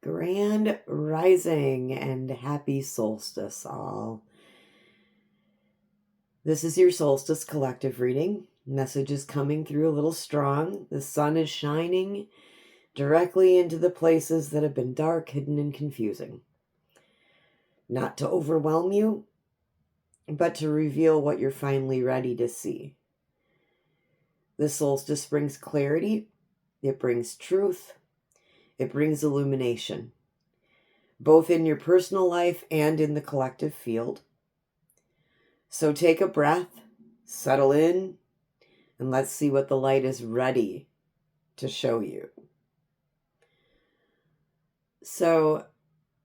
Grand Rising and happy solstice, all. This is your solstice collective reading. Message is coming through a little strong. The sun is shining directly into the places that have been dark, hidden, and confusing. Not to overwhelm you, but to reveal what you're finally ready to see. The solstice brings clarity, it brings truth, it brings illumination, both in your personal life and in the collective field. So take a breath, settle in, and let's see what the light is ready to show you. So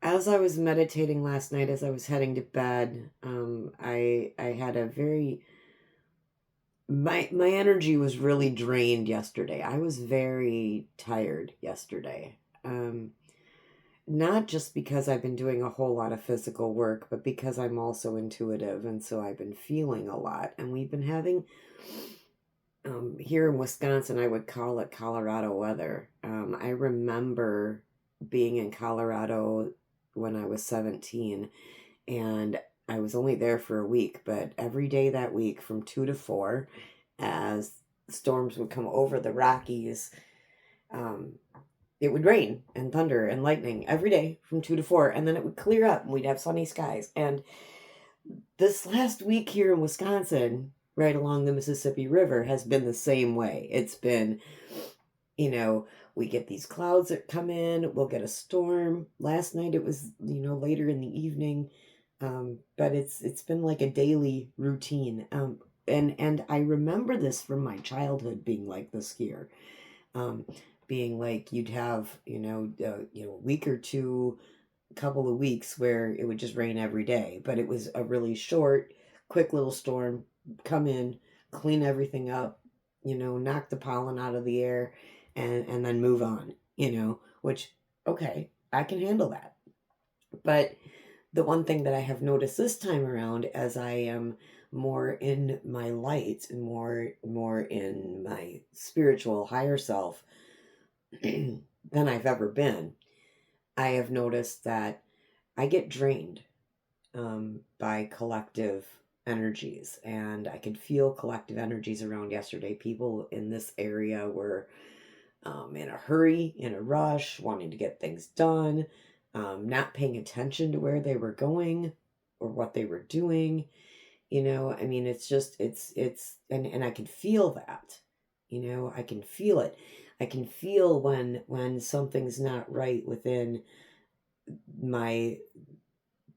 as I was meditating last night, as I was heading to bed, I had a very... My energy was really drained yesterday. I was very tired yesterday. Not just because I've been doing a whole lot of physical work, but because I'm also intuitive, and so I've been feeling a lot. And we've been having, here in Wisconsin, I would call it Colorado weather. I remember being in Colorado when I was 17, and I was only there for a week, but every day that week from 2 to 4, as storms would come over the Rockies, it would rain and thunder and lightning every day from 2 to 4, and then it would clear up and we'd have sunny skies. And this last week here in Wisconsin, right along the Mississippi River, has been the same way. It's been, we get these clouds that come in, we'll get a storm. Last night it was, later in the evening, but it's been like a daily routine. And I remember this from my childhood being like this here. Being like you'd have, a week or two, a couple of weeks where it would just rain every day, but it was a really short, quick little storm, come in, clean everything up, knock the pollen out of the air, and then move on, which, okay, I can handle that. But the one thing that I have noticed this time around, as I am more in my light and more in my spiritual higher self than I've ever been, I have noticed that I get drained by collective energies, and I could feel collective energies around yesterday. People in this area were in a hurry, in a rush, wanting to get things done, not paying attention to where they were going or what they were doing. It's just, and I can feel that, I can feel it. I can feel when something's not right within my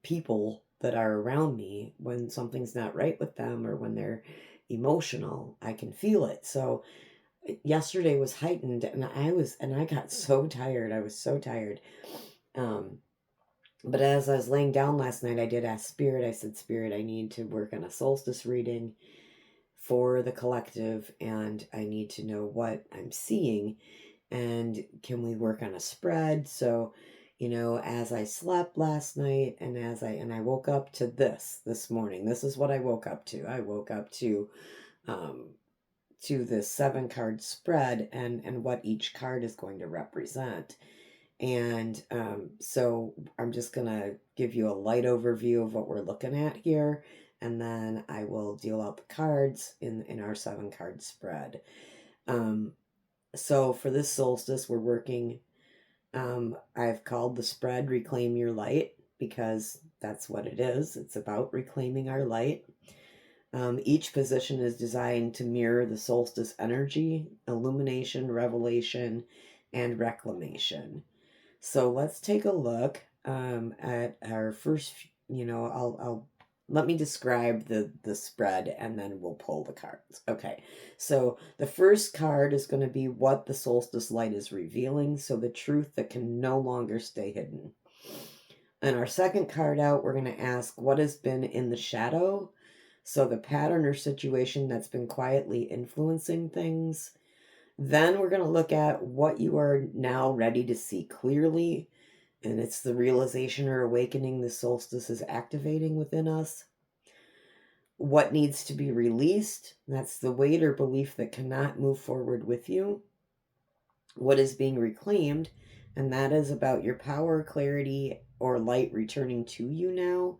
people that are around me, when something's not right with them or when they're emotional, I can feel it. So yesterday was heightened, and I got so tired. I was so tired. But as I was laying down last night, I did ask Spirit. I said, Spirit, I need to work on a solstice reading for the collective, and I need to know what I'm seeing, and can we work on a spread? So, as I slept last night, and I woke up to this morning, this is what I woke up to. I woke up to this 7-card spread and what each card is going to represent. And so I'm just going to give you a light overview of what we're looking at here, and then I will deal out the cards in our 7-card spread. So for this solstice, we're working, I've called the spread Reclaim Your Light, because that's what it is. It's about reclaiming our light. Each position is designed to mirror the solstice energy, illumination, revelation, and reclamation. So let's take a look at our first, I'll let me describe the spread, and then we'll pull the cards. Okay, so the first card is going to be what the solstice light is revealing, so the truth that can no longer stay hidden. And our second card out, we're going to ask what has been in the shadow, so the pattern or situation that's been quietly influencing things. Then we're going to look at what you are now ready to see clearly, and it's the realization or awakening the solstice is activating within us. What needs to be released, that's the weight or belief that cannot move forward with you. What is being reclaimed, And that is about your power, clarity, or light returning to you now.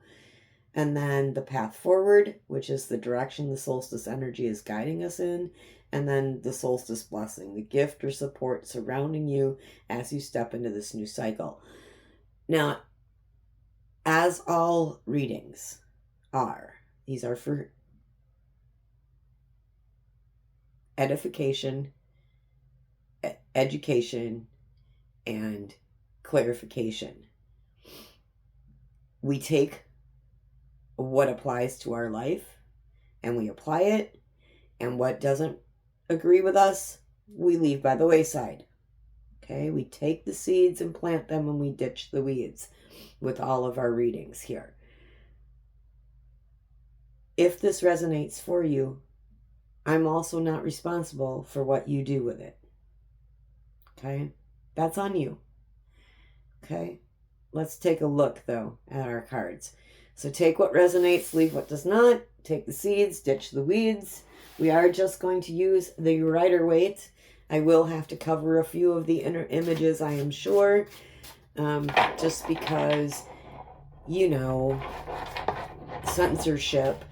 And then the path forward, which is the direction the solstice energy is guiding us in. And then the solstice blessing, the gift or support surrounding you as you step into this new cycle. Now, as all readings are, these are for edification, education, and clarification. We take what applies to our life and we apply it, and what doesn't agree with us, we leave by the wayside. Okay, we take the seeds and plant them, and we ditch the weeds with all of our readings here. If this resonates for you, I'm also not responsible for what you do with it. Okay, that's on you. Okay, let's take a look though at our cards. So take what resonates, leave what does not. Take the seeds, ditch the weeds. We are just going to use the Rider-Waite. I will have to cover a few of the inner images, I am sure, just because, you know, censorship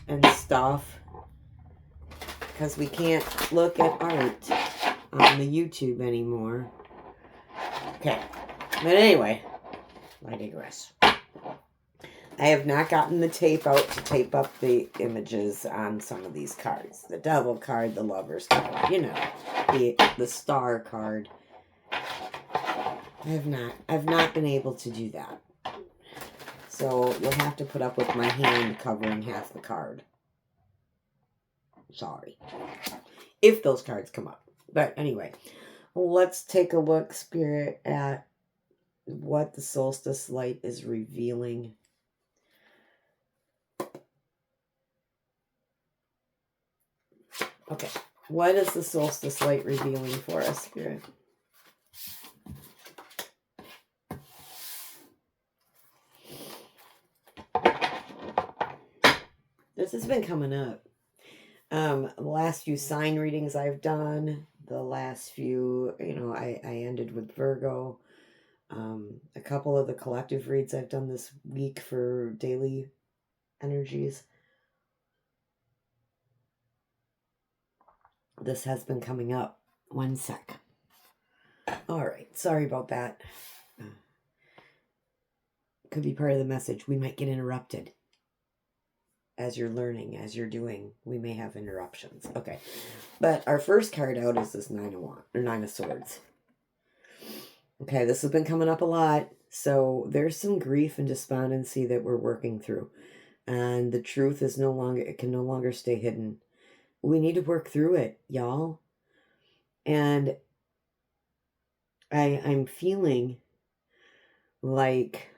and stuff, because we can't look at art on the YouTube anymore. Okay, but anyway, I digress. I have not gotten the tape out to tape up the images on some of these cards. The Devil card, the Lover's card, you know, the Star card. I've not been able to do that. So you'll have to put up with my hand covering half the card. Sorry. If those cards come up. But anyway, let's take a look, Spirit, at what the solstice light is revealing. Okay, what is the solstice light revealing for us, Spirit? This has been coming up. The last few sign readings I've done, the last few, you know, I ended with Virgo. A couple of the collective reads I've done this week for daily energies. This has been coming up. One sec. All right. Sorry about that. Could be part of the message. We might get interrupted. As you're learning, as you're doing, we may have interruptions. Okay. But our first card out is this Nine of Swords. Okay, this has been coming up a lot. So there's some grief and despondency that we're working through. And the truth is it can no longer stay hidden. We need to work through it, y'all. And I'm feeling like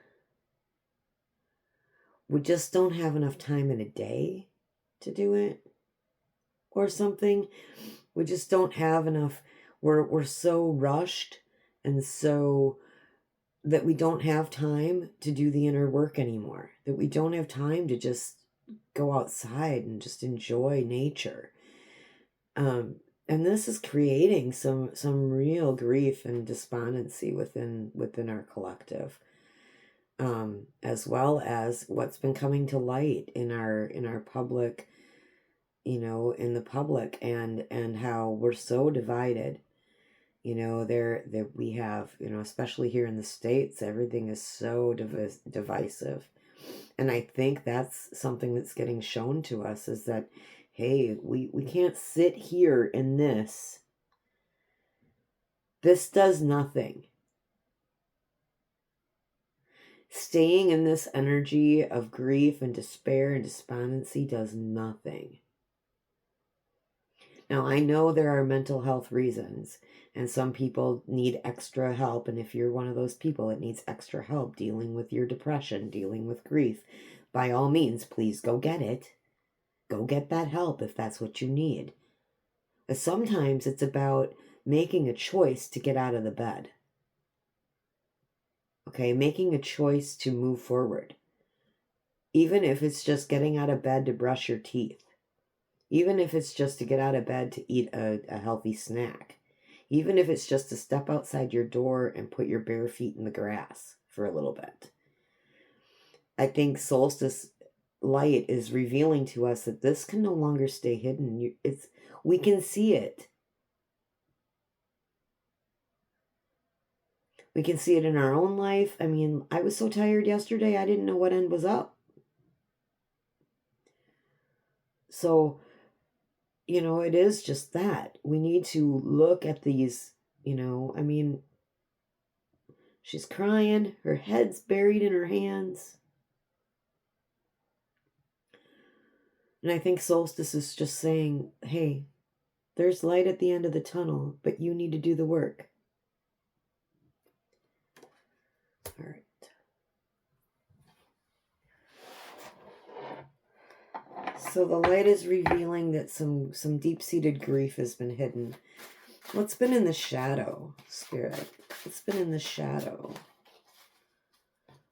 we just don't have enough time in a day to do it or something. We just don't have enough. We're so rushed and so that we don't have time to do the inner work anymore, that we don't have time to just go outside and just enjoy nature. And this is creating some real grief and despondency within our collective, as well as what's been coming to light in our public, you know, in the public, and how we're so divided. You know, there we have, you know, especially here in the States, everything is so divisive. And I think that's something that's getting shown to us, is that, hey, we can't sit here in this. This does nothing. Staying in this energy of grief and despair and despondency does nothing. Now, I know there are mental health reasons, and some people need extra help. And if you're one of those people that needs extra help dealing with your depression, dealing with grief, by all means, please go get it. Go get that help if that's what you need. But sometimes it's about making a choice to get out of the bed. Okay, making a choice to move forward. Even if it's just getting out of bed to brush your teeth. Even if it's just to get out of bed to eat a healthy snack. Even if it's just to step outside your door and put your bare feet in the grass for a little bit. I think solstice light is revealing to us that this can no longer stay hidden. We can see it. We can see it in our own life. I mean, I was so tired yesterday, I didn't know what end was up. So, it is just that. We need to look at these, I mean, she's crying, her head's buried in her hands. And I think solstice is just saying, hey, there's light at the end of the tunnel, but you need to do the work. All right. So the light is revealing that some deep-seated grief has been hidden. What's been in the shadow, Spirit? What's been in the shadow?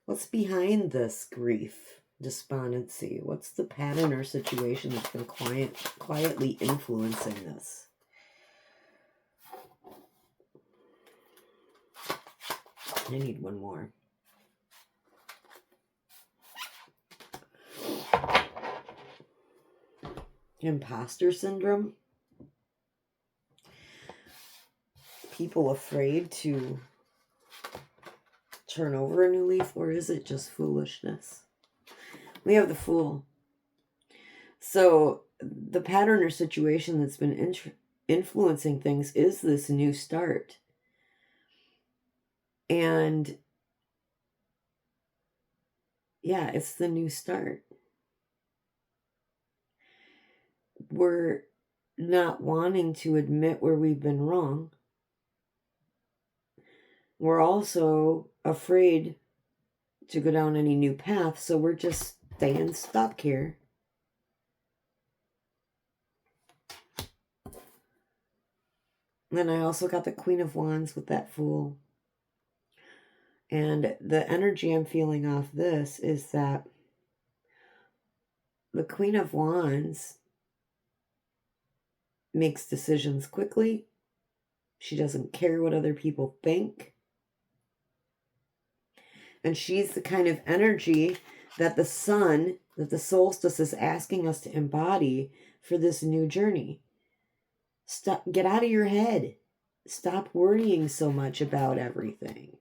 What's behind this grief, despondency? What's the pattern or situation that's been quietly influencing this? I need one more. Imposter syndrome. People afraid to turn over a new leaf, or is it just foolishness? We have the Fool. So the pattern or situation that's been influencing things is this new start. And yeah, it's the new start. We're not wanting to admit where we've been wrong. We're also afraid to go down any new path, so we're just staying stuck here. Then I also got the Queen of Wands with that Fool. And the energy I'm feeling off this is that the Queen of Wands makes decisions quickly. She doesn't care what other people think. And she's the kind of energy that the sun, that the solstice is asking us to embody for this new journey. Get out of your head. Stop worrying so much about everything.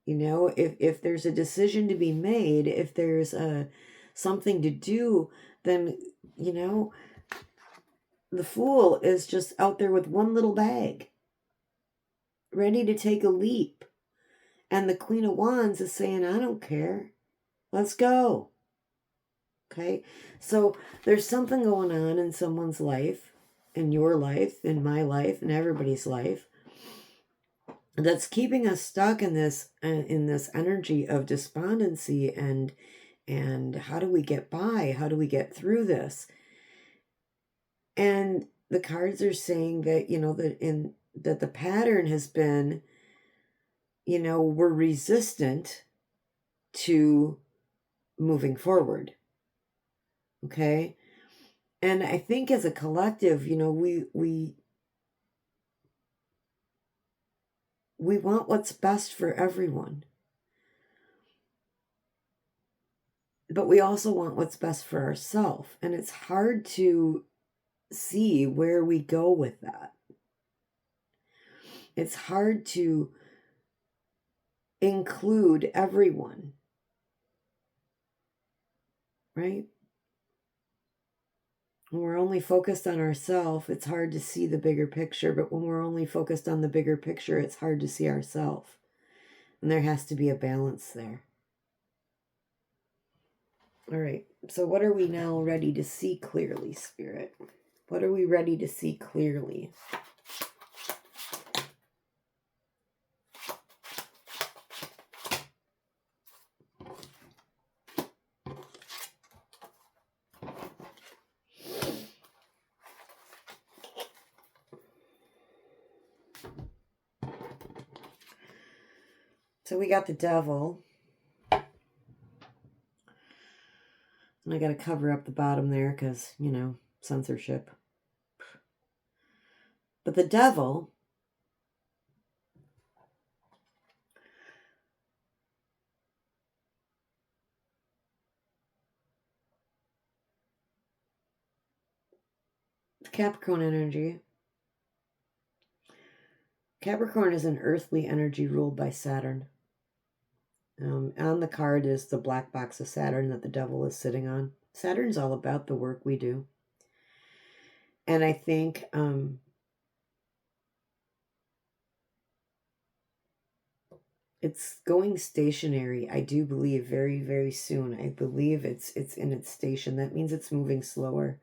If there's a decision to be made, if there's something to do, then, the Fool is just out there with one little bag, ready to take a leap. And the Queen of Wands is saying, I don't care. Let's go. Okay? So there's something going on in someone's life, in your life, in my life, in everybody's life, that's keeping us stuck in this energy of despondency and how do we get by? How do we get through this? And the cards are saying that, that the pattern has been, we're resistant to moving forward. Okay? And I think as a collective, we want what's best for everyone. But we also want what's best for ourselves. And it's hard to see where we go with that. It's hard to include everyone. Right? When we're only focused on ourselves, it's hard to see the bigger picture. But when we're only focused on the bigger picture, it's hard to see ourselves. And there has to be a balance there. All right. So what are we now ready to see clearly, Spirit? What are we ready to see clearly? So we got the Devil. And I got to cover up the bottom there because, censorship. But the Devil Capricorn energy. Capricorn is an earthly energy ruled by Saturn. On the card is the black box of Saturn that the devil is sitting on. Saturn's all about the work we do. And I think it's going stationary, I do believe, very, very soon. I believe it's in its station. That means it's moving slower.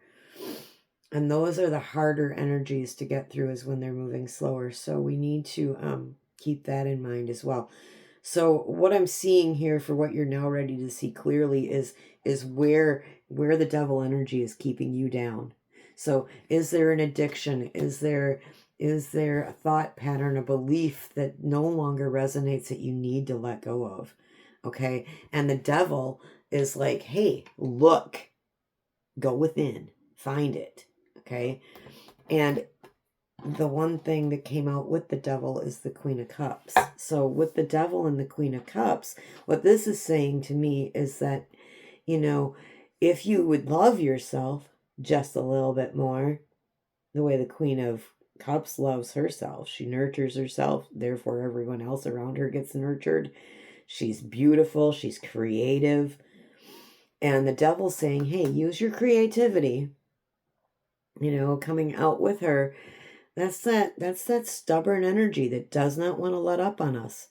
And those are the harder energies to get through, is when they're moving slower. So we need to keep that in mind as well. So what I'm seeing here, for what you're now ready to see clearly, is where the devil energy is keeping you down. So is there an addiction? Is there a thought pattern, a belief that no longer resonates that you need to let go of? Okay. And the devil is like, hey, look, go within, find it. Okay. And the one thing that came out with the devil is the Queen of Cups. So with the devil and the Queen of Cups, what this is saying to me is that, if you would love yourself just a little bit more, the way the Queen of Cups loves herself, she nurtures herself, therefore everyone else around her gets nurtured. She's beautiful, she's creative. And the devil's saying, hey, use your creativity, coming out with her. That's that stubborn energy that does not want to let up on us.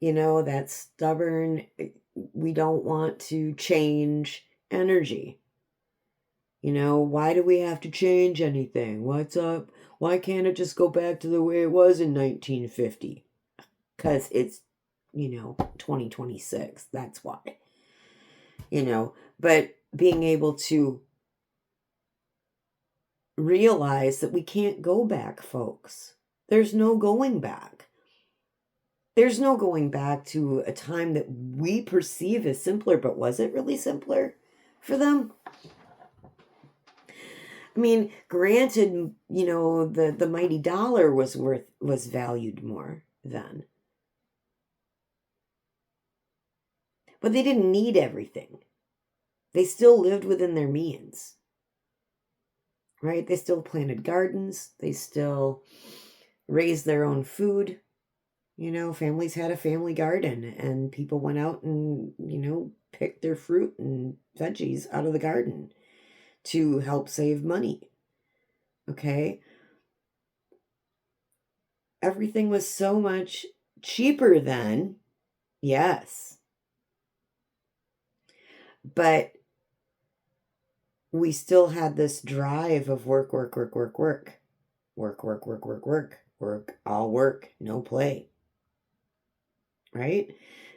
That stubborn, we don't want to change energy. Why do we have to change anything? What's up? Why can't it just go back to the way it was in 1950? Because it's, 2026. That's why. But being able to realize that we can't go back, folks. There's no going back. There's no going back to a time that we perceive as simpler, but was it really simpler for them? I mean, granted, the mighty dollar was valued more then. But they didn't need everything. They still lived within their means. Right? They still planted gardens. They still raised their own food. Families had a family garden, and people went out and, picked their fruit and veggies out of the garden to help save money. Okay? Everything was so much cheaper then. Yes. But we still had this drive of work, all work, no play. Right?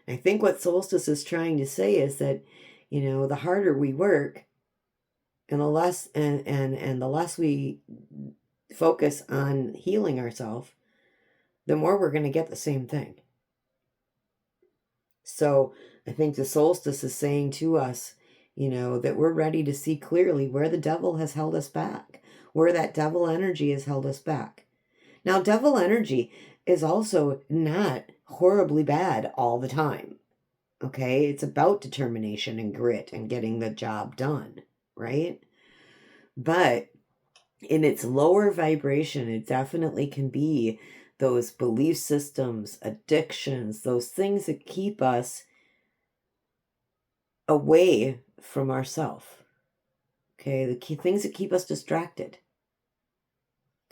I think what Solstice is trying to say is that, the harder we work and the less and the less we focus on healing ourselves, the more we're going to get the same thing. So I think the Solstice is saying to us, that we're ready to see clearly where the devil has held us back, where that devil energy has held us back. Now, devil energy is also not horribly bad all the time. Okay? It's about determination and grit and getting the job done, right? But in its lower vibration, it definitely can be those belief systems, addictions, those things that keep us away from ourself. Okay? The key things that keep us distracted.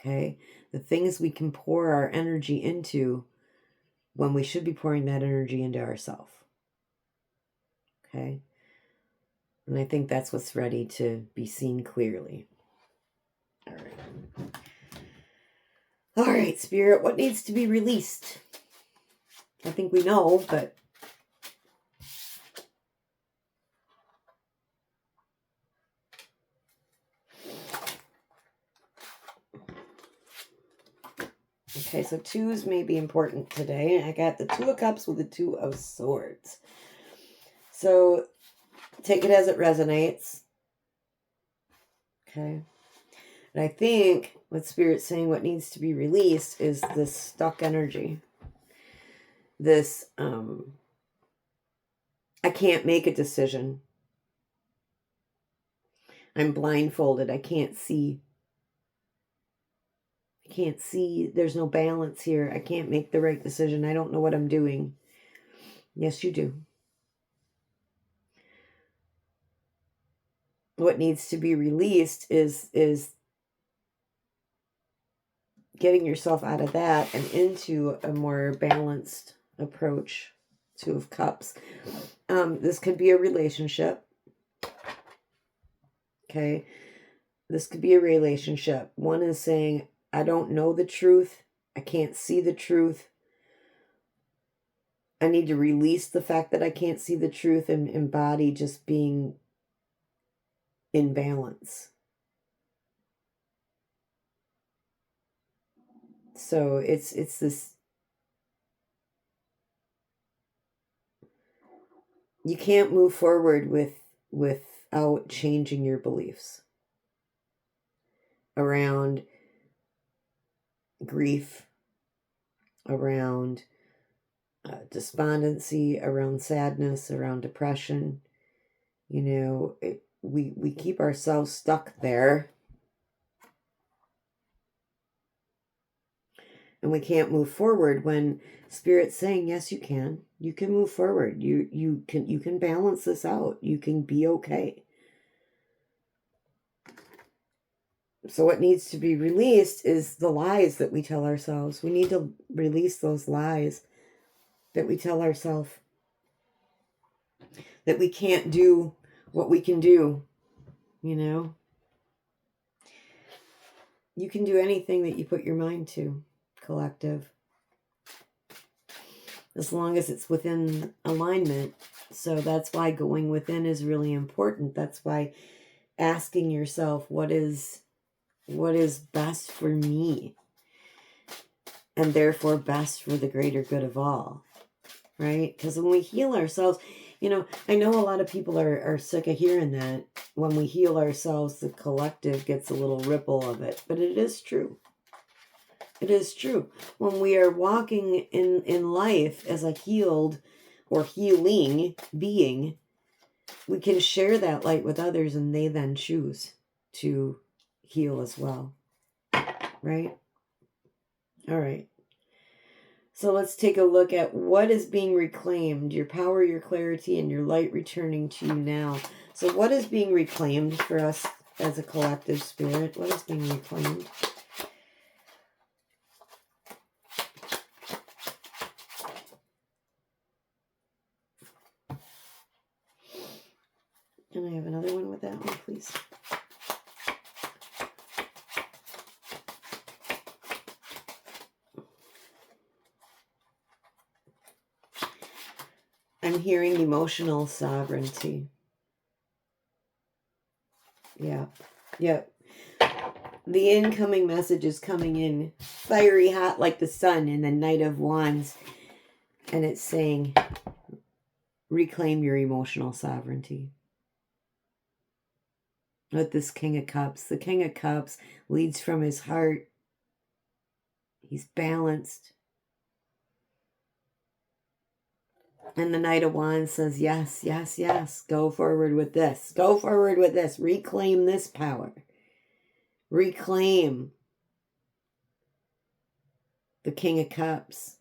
Okay? The things we can pour our energy into when we should be pouring that energy into ourselves. Okay? And I think that's what's ready to be seen clearly. All right. All right, Spirit, what needs to be released? I think we know, but... Okay, so twos may be important today. I got the Two of Cups with the Two of Swords. So take it as it resonates. Okay. And I think what Spirit's saying, what needs to be released is this stuck energy. This, I can't make a decision. I'm blindfolded. I can't see. I can't see. There's no balance here. I can't make the right decision. I don't know what I'm doing. Yes, you do. What needs to be released is getting yourself out of that and into a more balanced approach. Two of Cups. This could be a relationship. Okay. This could be a relationship. One is saying, I don't know the truth. I can't see the truth. I need to release the fact that I can't see the truth and embody just being in balance. So it's this, you can't move forward without changing your beliefs around grief, around despondency, around sadness, around depression. You know, we keep ourselves stuck there, and we can't move forward when Spirit's saying, yes, you can move forward. You can balance this out. You can be okay. So what needs to be released is the lies that we tell ourselves. We need to release those lies that we tell ourselves, that we can't do what we can do. You know, you can do anything that you put your mind to, collective, as long as it's within alignment. So that's why going within is really important. That's why asking yourself, what is best for me, and therefore best for the greater good of all, right? Because when we heal ourselves, you know, I know a lot of people are sick of hearing that. When we heal ourselves, the collective gets a little ripple of it, but it is true. It is true. When we are walking in life as a healed or healing being, we can share that light with others, and they then choose to heal as well. Right? All right. So let's take a look at what is being reclaimed, your power, your clarity, and your light returning to you now. So what is being reclaimed for us as a collective spirit? What is being reclaimed? Can I have another one with that one, please? I'm hearing emotional sovereignty. Yeah. Yep. The incoming message is coming in fiery hot like the sun in the Knight of Wands. And it's saying, reclaim your emotional sovereignty. With this King of Cups. The King of Cups leads from his heart. He's balanced. And the Knight of Wands says, yes, yes, yes. Go forward with this. Go forward with this. Reclaim this power. Reclaim the King of Cups.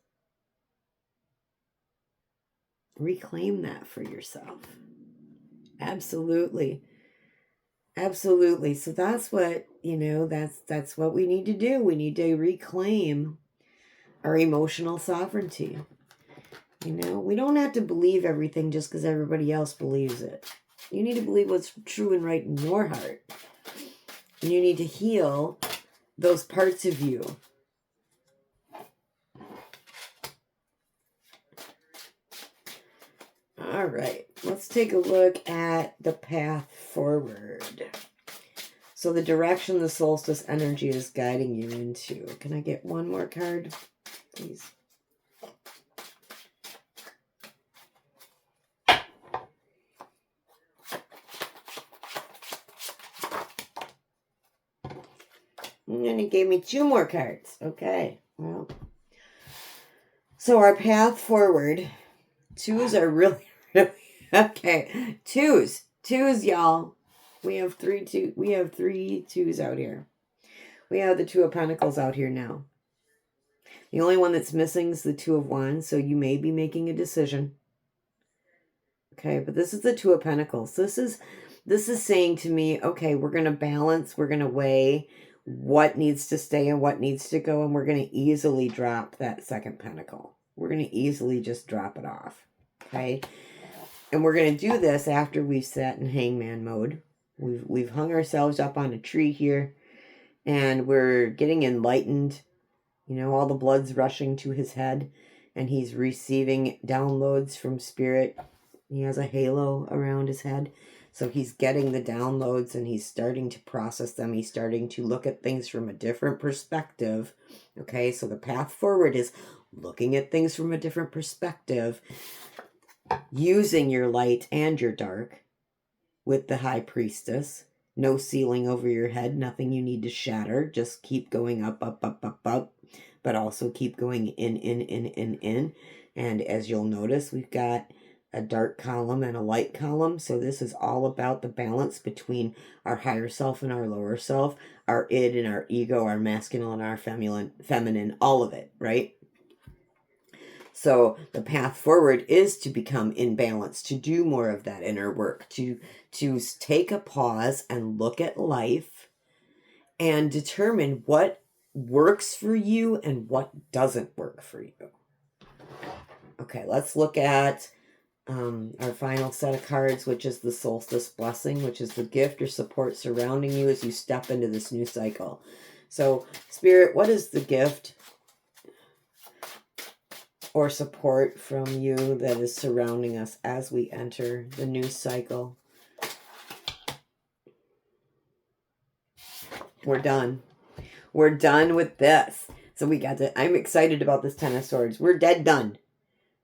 Reclaim that for yourself. Absolutely. Absolutely. So that's what, you know, that's what we need to do. We need to reclaim our emotional sovereignty. You know, we don't have to believe everything just because everybody else believes it. You need to believe what's true and right in your heart. And you need to heal those parts of you. All right, let's take a look at the path forward. So the direction the solstice energy is guiding you into. Can I get one more card, please? And then it gave me two more cards. Okay, well. So our path forward, twos are really, really, okay. Twos, y'all. We have three twos out here. We have the Two of Pentacles out here now. The only one that's missing is the Two of Wands, so you may be making a decision. Okay, but this is the Two of Pentacles. This is saying to me, okay, we're going to balance, we're going to weigh what needs to stay and what needs to go, and we're going to easily drop that second pentacle. We're going to easily just drop it off. Okay? And we're going to do this after we've sat in hangman mode. We've hung ourselves up on a tree here, and we're getting enlightened. You know, all the blood's rushing to his head, and he's receiving downloads from spirit. He has a halo around his head. So he's getting the downloads and he's starting to process them. He's starting to look at things from a different perspective. Okay, so the path forward is looking at things from a different perspective, using your light and your dark with the High Priestess. No ceiling over your head, nothing you need to shatter. Just keep going up, up, up, up, up, but also keep going in. And as you'll notice, we've got a dark column and a light column. So this is all about the balance between our higher self and our lower self, our id and our ego, our masculine and our feminine, all of it, right? So the path forward is to become in balance, to do more of that inner work, to take a pause and look at life and determine what works for you and what doesn't work for you. Okay, let's look at our final set of cards, which is the Solstice Blessing, which is the gift or support surrounding you as you step into this new cycle. So, Spirit, what is the gift or support from you that is surrounding us as we enter the new cycle? We're done. We're done with this. So I'm excited about this Ten of Swords. We're dead done.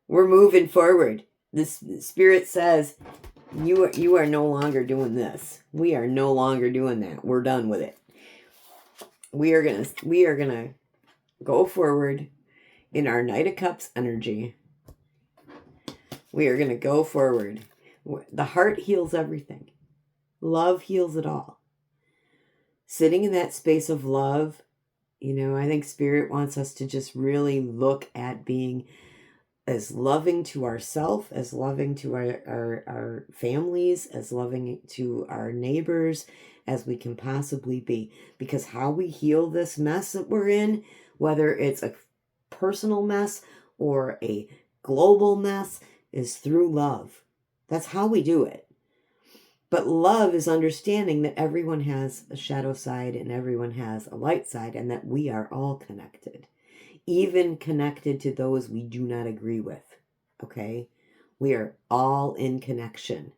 We're moving forward. This Spirit says, you are no longer doing this. We are no longer doing that. We're done with it. We are gonna go forward in our Knight of Cups energy. We are gonna go forward. The heart heals everything. Love heals it all. Sitting in that space of love, you know, I think Spirit wants us to just really look at being as loving to ourselves, as loving to our families, as loving to our neighbors as we can possibly be. Because how we heal this mess that we're in, whether it's a personal mess or a global mess, is through love. That's how we do it. But love is understanding that everyone has a shadow side and everyone has a light side, and that we are all connected. Even connected to those we do not agree with, okay? We are all in connection.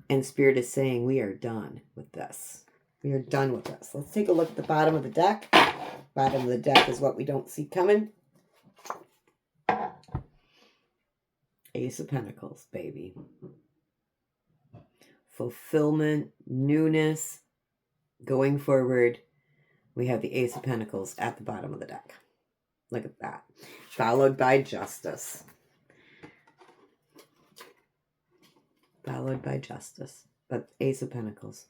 And Spirit is saying we are done with this. We are done with this. Let's take a look at the bottom of the deck. Bottom of the deck is what we don't see coming. Ace of Pentacles, baby. Fulfillment, newness, going forward. We have the Ace of Pentacles at the bottom of the deck. Look at that. Followed by Justice. Followed by Justice. But Ace of Pentacles.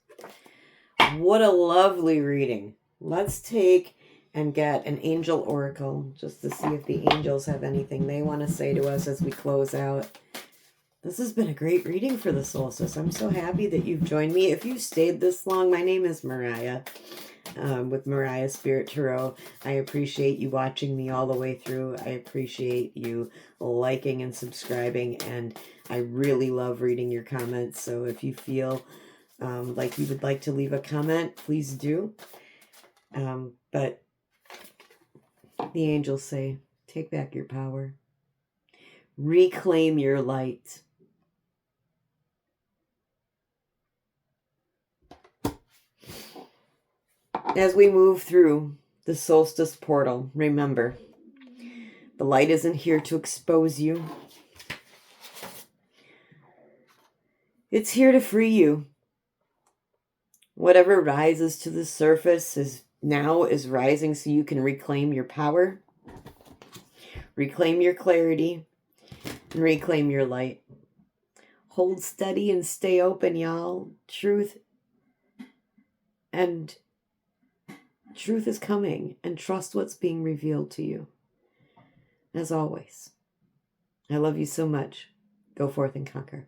What a lovely reading. Let's take and get an angel oracle just to see if the angels have anything they want to say to us as we close out. This has been a great reading for the solstice. I'm so happy that you've joined me. If you've stayed this long, my name is Moriah. With Moriah Spirit Tarot. I appreciate you watching me all the way through. I appreciate you liking and subscribing, and I really love reading your comments. So if you feel like you would like to leave a comment, please do. But the angels say, take back your power. Reclaim your light. As we move through the solstice portal, remember, the light isn't here to expose you. It's here to free you. Whatever rises to the surface is rising so you can reclaim your power, reclaim your clarity, and reclaim your light. Hold steady and stay open, y'all. Truth And truth is coming, and trust what's being revealed to you. As always, I love you so much. Go forth and conquer.